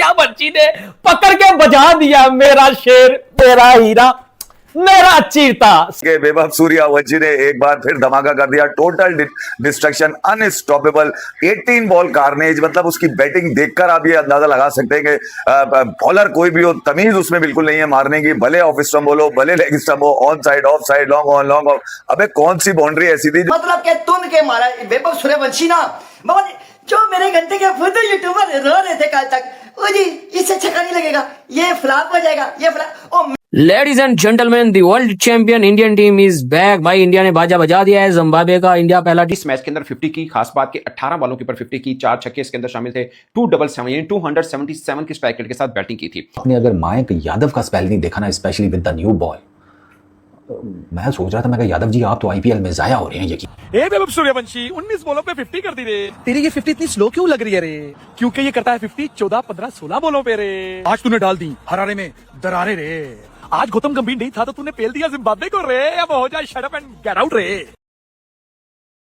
सूर्यवंशी ने पकड़ के बजा दिया, मेरा शेर, मेरा हीरा, मेरा चीता। वैभव सूर्यवंशी ने एक बार फिर धमाका कर दिया, total destruction, unstoppable, 18 ball carnage. मतलब उसकी बैटिंग देखकर आप ये अंदाजा लगा सकते हैं कि बॉलर कोई भी हो, तमीज उसमें बिल्कुल नहीं है मारने की, भले ऑफ स्टंप बोलो, भले लेग स्टंप हो, on side, of side, long on, long off. अबे कौन सी बाउंड्री ऐसी थी मतलब के तुन के मारा वैभव सूर्यवंशी ना, जो मेरे घंटे के खुद यूट्यूबर रो रहे थे कल तक, ओ जी इससे छक्का नहीं लगेगा, ये फ्लॉप हो जाएगा, ये flop. Ladies and gentleman, the world champion Indian team is back. भाई इंडिया ने बाजा बजा दिया है जिम्बाब्वे का। इंडिया पहला इस मैच के अंदर 50 की खास बात के 18 बॉलों के ऊपर 50 की, 4 छक्के इसके अंदर शामिल थे, 277 की स्ट्राइक रेट के साथ बैटिंग की थी। आपने अगर मायंक यादव का स्पेलिंग देखा ना, specially with the new ball, मैं सोच रहा था, मैं कहा यादव जी आप तो आईपीएल में जाया हो रहे हैं यकीन। वैभव सूर्यवंशी 19 बॉलों पे 50 कर दी रे। तेरी ये 50 इतनी स्लो क्यों लग रही है रे? क्योंकि ये करता है 50 14, 15, 16 बॉलों पे रे। आज तूने डाल दी हरारे में दरारे रे। आज गौतम गंभीर नहीं था तो तूने पेल दिया जिम्बाब्वे को रे। अब हो जाए shut up and get out रे।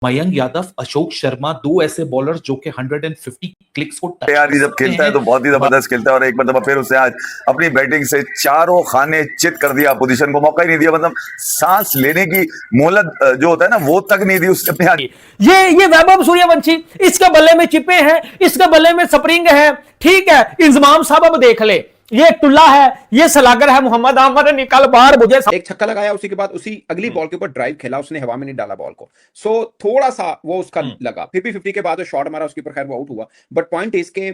मयंक यादव, अशोक शर्मा, दो ऐसे बॉलर्स जो कि 150 क्लिक्स को यार जब खेलता है तो बहुत ही जबरदस्त खेलता है। और एक मतलब फिर उसने आज अपनी बैटिंग से चारों खाने चित कर दिया, पोजीशन को मौका ही नहीं दिया, मतलब सांस लेने की मोहलत जो होता है ना वो तक नहीं दी उसने अपने हाथ। ये वैभव सूर्यवंशी, इसके बल्ले में चिपे हैं, इसके बल्ले में स्प्रिंग है, ठीक है। इंजमाम साहब अब देख ले, ये टुल्ला है, ये सलागर है, मोहम्मद अहमद निकल बाहर, मुझे एक छक्का लगाया, उसी के बाद उसी अगली बॉल के ऊपर ड्राइव खेला, उसने हवा में नहीं डाला बॉल को। सो थोड़ा सा वो उसका लगा, फिर भी 50 के बाद शॉट मारा उसके ऊपर, खैर वो आउट हुआ। बट पॉइंट इसके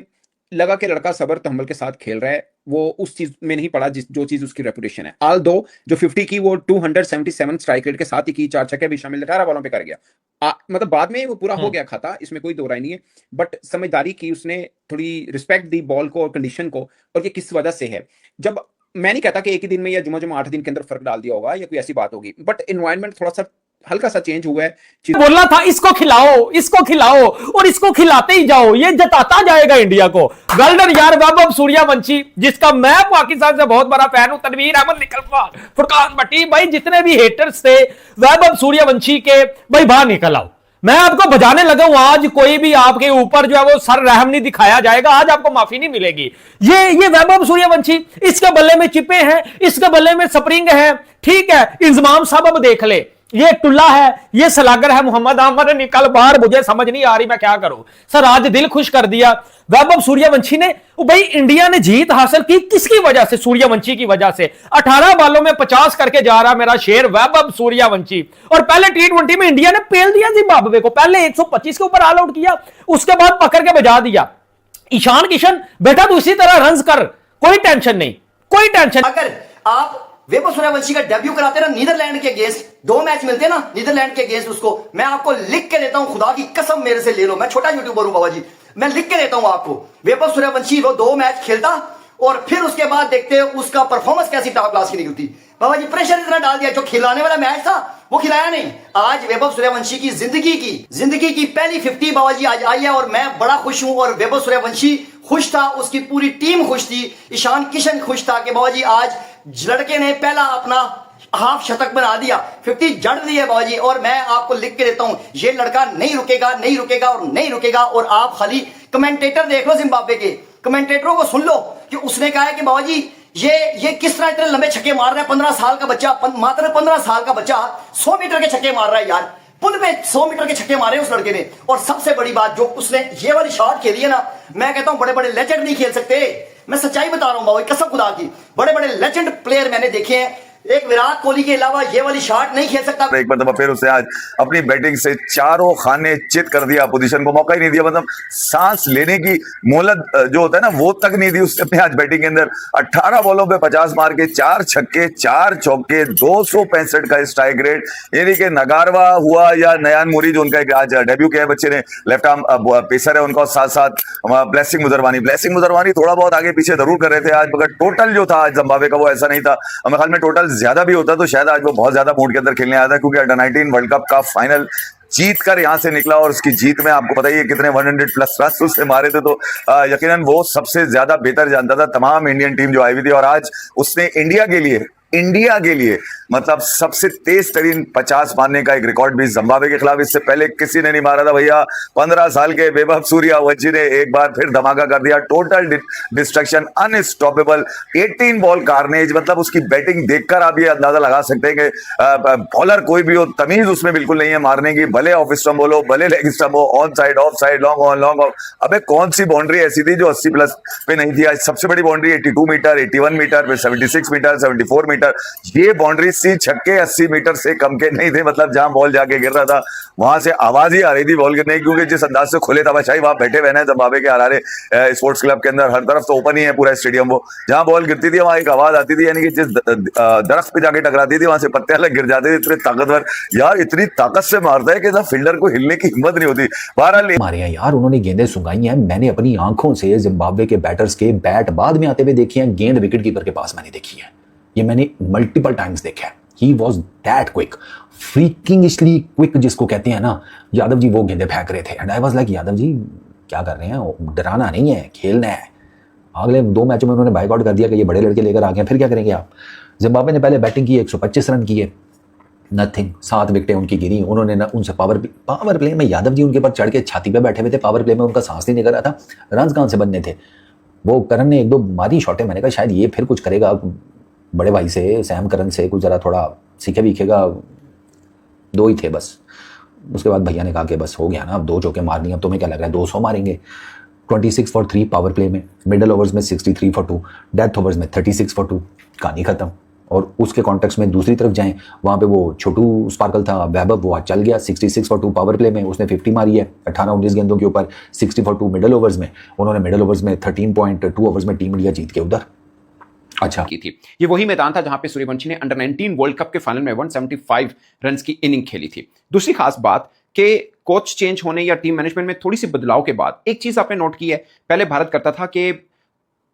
लगा कि लड़का सबर तहम्मुल के साथ खेल रहा है, वो उस चीज में नहीं पड़ा जो चीज उसकी रेपुटेशन है। ऑल दो जो 50 की वो 277 स्ट्राइक रेट के साथ ही की, 4 छक्के भी शामिल, 18 बॉलों पे कर गया। मतलब बाद में वो पूरा हो गया खाता, इसमें कोई दो राय नहीं है। बट समझदारी की, उसने थोड़ी रिस्पेक्ट दी बॉल को और कंडीशन को। और ये किस वजह से है, जब मैं नहीं कहता कि एक ही दिन में या जुमा 8 दिन के अंदर फर्क डाल दिया होगा या कोई ऐसी बात होगी, बट एनवायरनमेंट थोड़ा सा हल्का सा चेंज हुआ है। बोलना था इसको खिलाओ और इसको खिलाते ही जाओ, ये जताता जाएगा इंडिया को। वेल्डन यार वैभव सूर्यवंशी, जिसका मैं पाकिस्तान से बहुत बड़ा फैन हूं, तनवीर अहमद निकलवा, फुरकान भट्टी, भाई जितने भी हेटर्स थे वैभव सूर्यवंशी के, भाई बाहर निकल आओ। मैं आपको बजाने लगा हूं, आज कोई भी आपके ऊपर जो है वो सर रहम नहीं दिखाया जाएगा, आज आपको माफी नहीं मिलेगी। ये वैभव सूर्यवंशी, इसके बल्ले में चिपे हैं, इसके बल्ले में स्प्रिंग है, ठीक है। इंजमाम साहब अब देख ले, ये टुल्ला है, ये सलागर है, मोहम्मद अहमद निकल बाहर, मुझे समझ नहीं आ रही मैं क्या करूं। सर आज दिल खुश कर दिया वैभव सूर्यवंशी ने। भाई इंडिया ने जीत हासिल की किसकी वजह से? सूर्यवंशी की वजह से। 18 बॉलों में 50 करके जा रहा मेरा शेर वैभव सूर्यवंशी। और पहले T20 में इंडिया ने पेल दिया जिम्बाब्वे को, पहले 125 के ऊपर ऑल आउट किया, उसके बाद पकड़ के बजा दिया। ईशान किशन बेटा तू इसी तरह रन कर, कोई टेंशन नहीं, कोई टेंशन। अगर आप वैभव सूर्यवंशी का डेब्यू कराते ना नीदरलैंड के अगेंस्ट, 2 मैच मिलते ना नीदरलैंड के अगेंस्ट, उसको मैं आपको लिख के देता हूं, खुदा की कसम मेरे से ले लो, मैं छोटा यूट्यूबर हूं बाबा जी, मैं लिख के देता हूं आपको। वैभव सूर्यवंशी वो 2 मैच खेलता और फिर उसके बाद देखते उसका परफॉर्मेंस कैसी टॉप क्लास की निकलती। बाबा जी प्रेशर इतना डाल दिया, जो खिलाने वाला मैच था वो खिलाया नहीं। आज वैभव सूर्यवंशी की जिंदगी की पहली 50 बाबा जी आज आई है और मैं बड़ा खुश हूं। और वैभव सूर्यवंशी खुश था, उसकी पूरी टीम खुश थी, ईशान किशन खुश था कि बाबा जी आज लड़के ने पहला अपना हाफ शतक बना दिया, 50 जड़ दी है बाबा जी। और मैं आपको लिख के देता हूं, ये लड़का नहीं रुकेगा और नहीं रुकेगा। और आप खाली कमेंटेटर देख लो, जिम्बाब्वे के कमेंटेटरों को सुन लो कि उसने कहा है कि बाबा जी ये किस तरह इतने लंबे छक्के मार रहा है। 15 साल का बच्चा, मात्र 15 साल का बच्चा 100 मीटर के छक्के मार रहा है यार। पुल में 100 मीटर के छक्के मारे उस लड़के ने। और सबसे बड़ी बात, जो उसने ये वाली शॉट खेली है ना, मैं कहता हूं बड़े बड़े लेजेंड नहीं खेल सकते। मैं सच्चाई बता रहा हूं बाबा, कसम खुदा की, बड़े बड़े लेजेंड प्लेयर मैंने देखे हैं, एक विराट कोहली के अलावा ये वाली शॉट नहीं खेल सकता। एक मतलब फिर उसने आज अपनी बैटिंग से चारों खाने चित कर दिया, पोजीशन को मौका ही नहीं दिया, मतलब सांस लेने की मोहलत जो होता है ना वो तक नहीं दी उसने अपने आज बैटिंग के अंदर। 18 बॉलों पे 50 मार के 4 छक्के 4 चौके, 265 का स्ट्राइक रेट। यानी कि नगारवा हुआ या नयान मुरी जो उनका आज डेब्यू किया है बच्चे ने, लेफ्ट आर्म पेसर है उनका, साथ साथ ब्लेसिंग मुजरवानी थोड़ा बहुत आगे पीछे जरूर कर रहे थे आज, मगर टोटल जो था आज जिम्बाब्वे का वो ऐसा नहीं था। मेरे ख्याल में टोटल ज्यादा भी होता तो शायद आज वो बहुत ज्यादा मूड के अंदर खेलने आया था, क्योंकि अंडर-19 वर्ल्ड कप का फाइनल जीत कर यहां से निकला। और उसकी जीत में आपको पता ही है कितने 100+ रन उसने मारे थे, तो यकीनन वो सबसे ज्यादा बेहतर जानता था तमाम इंडियन टीम जो आई हुई थी। और आज उसने इंडिया के लिए इंडिया के लिए मतलब सबसे तेज तरीन 50 मारने का एक रिकॉर्ड भी जिम्बाब्वे के खिलाफ इससे पहले किसी ने नहीं मारा था भैया। 15 साल के वैभव सूर्यवंशी ने एक बार फिर धमाका कर दिया, total destruction, unstoppable, 18 ball carnage. मतलब उसकी बैटिंग देखकर आप ये अंदाजा लगा सकते हैं कि बॉलर कोई भी हो, तमीज उसमें बिल्कुल नहीं है मारने की, भले ऑफ स्टंप बोलो, भले लेग स्टंप हो, on side, of side, long on, long off. अबे कौन सी बाउंड्री ऐसी थी जो 80 प्लस पे नहीं थी? आज सबसे बड़ी बाउंड्री 82 मीटर, 81 मीटर, फिर 76 मीटर, 74 मीटर। ये बाउंड्री सी छक्के 80 मीटर से कम के नहीं थे। मतलब जहां बॉल जाके गिर रहा था वहां से आवाज ही आ रही थी बॉल गिरने की, क्योंकि जिस अंदाज से खुले तमाशाई वहां बैठे हुए हैं जिम्बाब्वे के हरारे स्पोर्ट्स क्लब के अंदर, हर तरफ तो ओपन ही है पूरा स्टेडियम, वो जहां बॉल गिरती थी वहां एक आवाज आती थी, यानी कि जिस दरख्त पे जाके टकराती थी वहां से पत्ते अलग गिर जाते थे। इतने ताकतवर यार, इतनी ताकत से मारता है कि फील्डर को हिलने की हिम्मत नहीं होती। बहरहाल मारे हैं यार, उन्होंने गेंदें सुंगाई हैं। मैंने अपनी आंखों से जिम्बाब्वे के बैटर्स के बैट बाद में आते हुए देखी हैं, गेंद विकेट कीपर के पास मैंने देखी है। ये मैंने मल्टीपल टाइम्स देखा है। He was that quick, freakingly quick जिसको कहते हैं ना। यादव जी वो गेंदें फेंक रहे थे and I was like, Yadav ji क्या कर रहे हैं? डराना नहीं है, खेलना है। अगले 2 मैचों में उन्होंने बाइकआउट कर दिया कि ये बड़े लड़के लेकर आ गए, फिर क्या करेंगे आप? जिम्बाब्वे ने पहले बैटिंग की, 125 रन किए, नथिंग, 7 विकेटें उनकी गिरी। उन्होंने ना उनसे पावर प्ले में यादव जी उनके पर चढ़ के छाती पे बैठे हुए थे। पावर प्ले में उनका सांस नहीं निकल रहा था, रन कहाँ से बनने थे? वो करण ने 1-2 मारी शॉटें, मैंने कहा शायद ये फिर कुछ करेगा बड़े भाई से, सैम करन से कुछ ज़रा थोड़ा सीखे बीखेगा। 2 ही थे बस। उसके बाद भैया ने कहा कि बस हो गया ना, अब 2 चौके मारनी, अब तुम्हें क्या लग रहा है 200 मारेंगे? 26 for 3 पावर प्ले में, मिडल ओवर्स में 63 for 2, डेथ ओवर्स में 36 for 2, कहानी खत्म। और उसके कॉन्टेक्स्ट में दूसरी तरफ जाएं, वहाँ पे वो छोटू स्पार्कल था, वैभव, वो आज चल गया 66 for 2 पावर प्ले में, उसने 50 मारी है 18-19 गेंदों के ऊपर, 60 for 2 मिडल ओवर्स में। उन्होंने मिडल ओवर्स में 13.2 ओवर्स में टीम इंडिया जीत के उधर अच्छा की थी। ये वही मैदान था जहां पे सूर्यवंशी ने अंडर 19 वर्ल्ड कप के फाइनल में 175 रन की इनिंग खेली थी। दूसरी खास बात कि कोच चेंज होने या टीम मैनेजमेंट में थोड़ी सी बदलाव के बाद एक चीज आपने नोट की है, पहले भारत करता था कि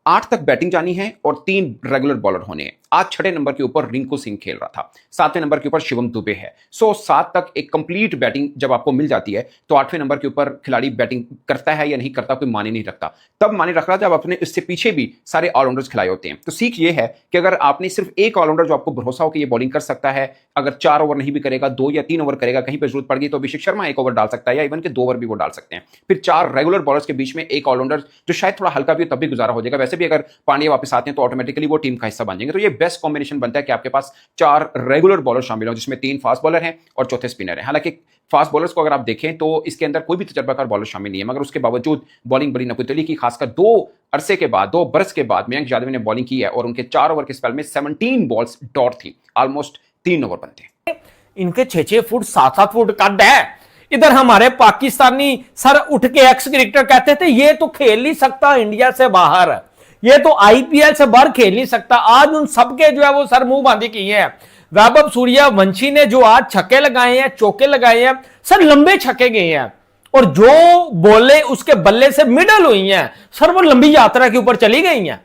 8 तक बैटिंग जानी है और 3 रेगुलर बॉलर होने हैं। आज 6 नंबर के ऊपर रिंकू सिंह खेल रहा था, 7वें नंबर के ऊपर शिवम दुबे है। 7 तक एक कंप्लीट बैटिंग जब आपको मिल जाती है तो 8वें नंबर के ऊपर खिलाड़ी बैटिंग करता है या नहीं करता कोई माने नहीं रखता। तब माने रख रहा जब आपने इससे पीछे भी सारे ऑलराउंडर्स खिलाए होते हैं। तो सीख ये है कि अगर आपने सिर्फ एक ऑलराउंडर जो आपको भरोसा हो कि ये बॉलिंग कर सकता है, अगर 4 ओवर नहीं भी करेगा, 2 या 3 ओवर करेगा, कहीं पर जरूरत पड़ गई तो अभिषेक शर्मा 1 ओवर डाल सकता है या इवन के 2 ओवर भी वो डाल सकते हैं। फिर 4 रेगुलर बॉलर्स के बीच में एक ऑलराउंडर जो शायद थोड़ा हल्का भी हो तब भी गुजारा हो जाएगा। वैसे भी अगर पांड्या वापस आते हैं तो ऑटोमेटिकली वो टीम का हिस्सा बन जाएंगे। तो ये बेस्ट कॉम्बिनेशन बनता है कि आपके पास 4 रेगुलर बॉलर शामिल हो, जिसमें 3 फास्ट बॉलर हैं और चौथे स्पिनर हैं। हालांकि फास्ट बॉलर्स को अगर आप देखें तो इसके अंदर कोई भी तजर्बाकार बॉलर शामिल नहीं है, मगर उसके बावजूद बॉलिंग बड़ी नपुतली की। खासकर 2 अरसे के बाद, 2 बरस के बाद मयंक यादव ने बॉलिंग की है और उनके 4 ओवर के स्पेल में 17 बॉल्स डॉट थी, ऑलमोस्ट 3 ओवर बनते हैं। इनके 6-6 फुट 7-7 फुट कद है। इधर हमारे पाकिस्तानी सर उठ के एक्स क्रिकेटर कहते थे ये तो खेल नहीं सकता इंडिया से बाहर, ये तो आईपीएल से बाहर खेल नहीं सकता। आज उन सबके जो है वो सर मुंह बांधी किए हैं। वैभव सूर्यवंशी ने जो आज छक्के लगाए हैं, चौके लगाए हैं, सर लंबे छक्के गए हैं और जो बोले उसके बल्ले से मिडल हुई हैं सर, वो लंबी यात्रा के ऊपर चली गई हैं,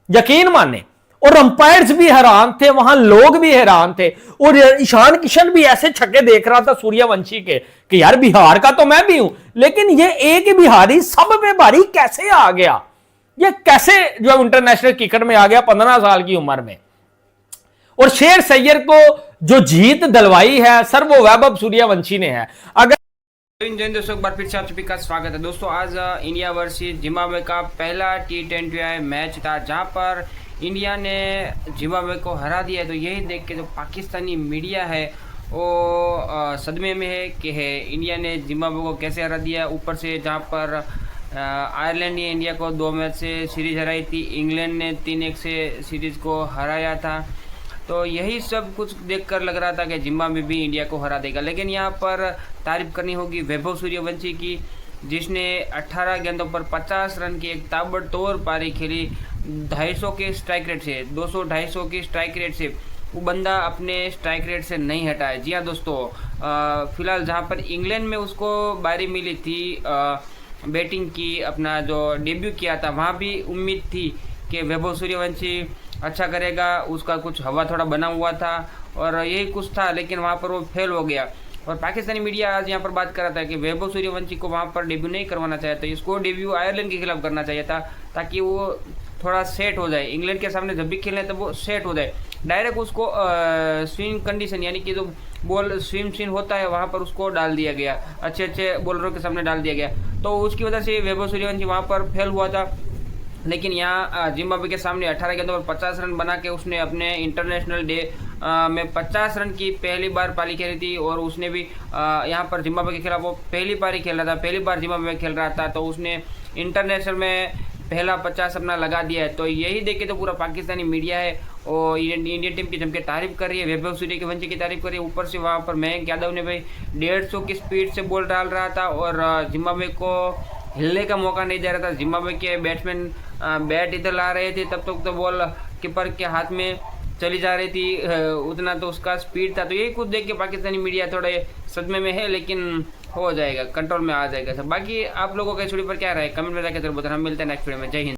यकीन माने। और अंपायर्स भी हैरान थे, वहां लोग भी हैरान थे। और ईशान किशन भी ऐसे छक्के देख रहा था सूर्यवंशी के कि यार बिहार का तो मैं भी हूं, लेकिन ये एक ही बिहारी सब पे भारी कैसे आ गया? ये कैसे जो इंटरनेशनल क्रिकेट में आ गया 15 साल की उम्र में? और शेर सैयर को जो जीत दिलवाई है सर, वो वैभव सूर्यवंशी ने है। अगर जय दोस्तों, एक बार फिर से आप सभी का स्वागत है। दोस्तों आज इंडिया वर्सेस जिम्बाब्वे का पहला T20 मैच था जहां पर इंडिया ने जिम्बाब्वे को हरा दिया। तो यही देख के जो पाकिस्तानी मीडिया है वो सदमे में है कि इंडिया ने जिम्बाब्वे को कैसे हरा दिया। ऊपर से जहां पर आयरलैंड ने इंडिया को 2 मैच से सीरीज हराई थी, इंग्लैंड ने 3-1 से सीरीज को हराया था। तो यही सब कुछ देखकर लग रहा था कि जिम्बाब्वे भी इंडिया को हरा देगा। लेकिन यहाँ पर तारीफ करनी होगी वैभव सूर्यवंशी की, जिसने 18 गेंदों पर 50 रन की एक ताबड़तोड़ पारी खेली। 250 के स्ट्राइक रेट से, 200-250 की स्ट्राइक रेट से वो बंदा अपने स्ट्राइक रेट से नहीं हटा है। जी हाँ दोस्तों, फिलहाल जहाँ पर इंग्लैंड में उसको बारी मिली थी बैटिंग की, अपना जो डेब्यू किया था, वहाँ भी उम्मीद थी कि वैभव सूर्यवंशी अच्छा करेगा। उसका कुछ हवा थोड़ा बना हुआ था और यही कुछ था, लेकिन वहाँ पर वो फेल हो गया। और पाकिस्तानी मीडिया आज यहाँ पर बात कर रहा था कि वैभव सूर्यवंशी को वहाँ पर डेब्यू नहीं करवाना चाहिए था, इसको डेब्यू आयरलैंड के खिलाफ करना चाहिए था ताकि वो थोड़ा सेट हो जाए, इंग्लैंड के सामने जब भी खेलने तब वो सेट हो जाए। डायरेक्ट उसको स्विंग कंडीशन यानी कि जो बॉल स्विंग होता है वहाँ पर उसको डाल दिया गया, अच्छे अच्छे बॉलरों के सामने डाल दिया गया, तो उसकी वजह से वैभव सूर्यवंशी वहाँ पर फेल हुआ था। लेकिन यहाँ जिम्बाब्वे के सामने 18 गेंदों पर 50 रन बना के उसने अपने इंटरनेशनल डे में 50 रन की पहली बार पारी खेली थी, और उसने भी यहाँ पर जिम्बाब्वे के खिलाफ वो पहली पारी खेल रहा था, पहली बार जिम्बाब्वे में खेल रहा था, तो उसने इंटरनेशनल में पहला 50 अपना लगा दिया है। तो यही देख के तो पूरा पाकिस्तानी मीडिया है और इंडियन टीम की जम के तारीफ कर रही है, वैभव सूर्यवंशी की तारीफ कर रही है। ऊपर से वहाँ पर मयंक यादव ने भाई 150 की स्पीड से बॉल डाल रहा था और जिम्बाब्वे को हिलने का मौका नहीं दे रहा था। जिम्बाब्वे के बैट्समैन बैट इधर ला रहे थे, तब तक तो बॉल कीपर के हाथ में चली जा रही थी, उतना तो उसका स्पीड था। तो यही कुछ देख के पाकिस्तानी मीडिया थोड़े सदमे में है, लेकिन हो जाएगा, कंट्रोल में आ जाएगा सब। बाकी आप लोगों के इस वीडियो पर क्या राय, कमेंट में जाकर जरूर बताना। हम मिलते हैं नेक्स्ट वीडियो में। जय हिंद।